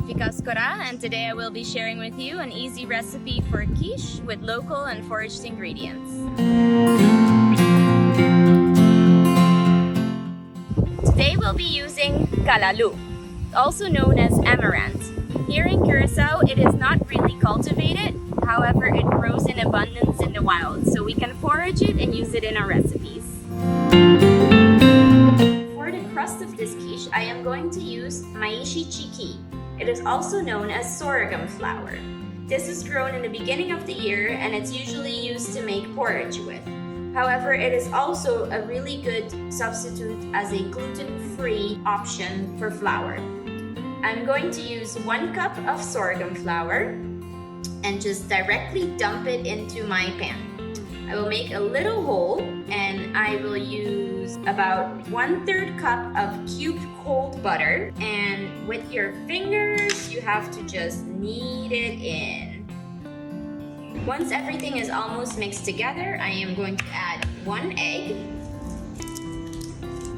Hofi Cas Cora, and today I will be sharing with you an easy recipe for quiche with local and foraged ingredients. Today we'll be using calalu, also known as amaranth. Here in Curaçao, it is not really cultivated, however it grows in abundance in the wild, so we can forage it and use it in our recipes. For the crust of this quiche, I am going to use maishi chiki. It is also known as sorghum flour. This is grown in the beginning of the year and it's usually used to make porridge with. However, it is also a really good substitute as a gluten-free option for flour. I'm going to use 1 cup of sorghum flour and just directly dump it into my pan. I will make a little hole and I will use about 1/3 cup of cubed cold butter, and with your fingers you have to just knead it in. Once everything is almost mixed together, I am going to add 1 egg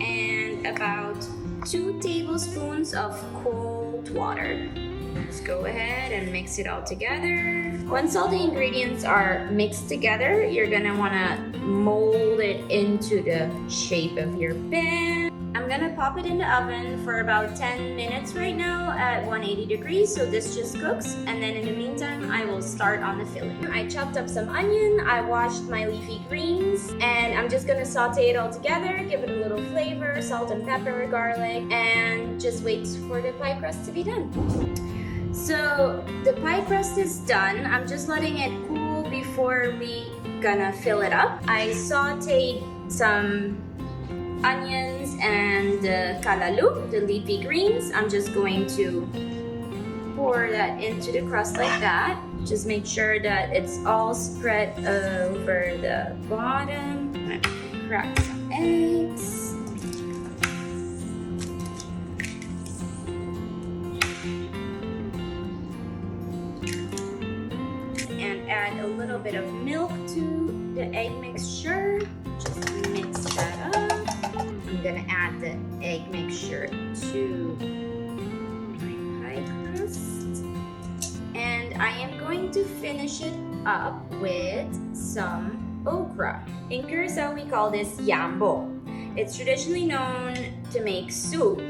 and about 2 tablespoons of cold water. Just go ahead and mix it all together. Once all the ingredients are mixed together, you're gonna wanna mold it into the shape of your pan. I'm gonna pop it in the oven for about 10 minutes right now at 180 degrees, so this just cooks, and then in the meantime I will start on the filling. I chopped up some onion, I washed my leafy greens, and I'm just gonna saute it all together, give it a little flavor, salt and pepper, garlic, and just wait for the pie crust to be done. So the pie crust is done. I'm just letting it cool before we gonna fill it up. I sauteed some onions and calalu, the leafy greens. I'm just going to pour that into the crust like that. Just make sure that it's all spread over the bottom. I'm gonna crack some eggs. Add a little bit of milk to the egg mixture. Just mix that up. I'm gonna add the egg mixture to my pie crust. And I am going to finish it up with some okra. In Curaçao, we call this yambo. It's traditionally known to make soup.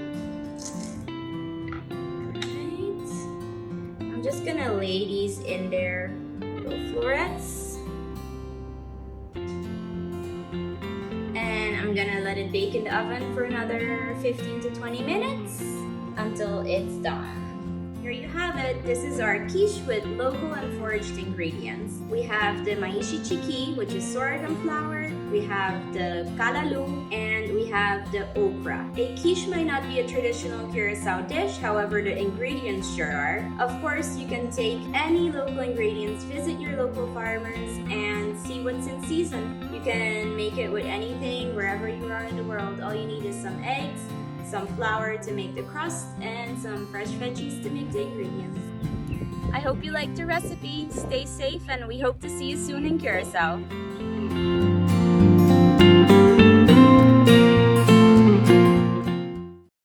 Right. I'm just gonna lay these in there. Florets, and I'm gonna let it bake in the oven for another 15 to 20 minutes until it's done. Here you have it. This is our quiche with local and foraged ingredients. We have the maishi chiki, which is sorghum flour. We have the calalu, and we have the okra. A quiche might not be a traditional Curaçao dish, however the ingredients sure are. Of course, you can take any local ingredients, visit your local farmers, and see what's in season. You can make it with anything, wherever you are in the world. All you need is some eggs, some flour to make the crust, and some fresh veggies to make the ingredients. I hope you liked the recipe. Stay safe, and we hope to see you soon in Curaçao.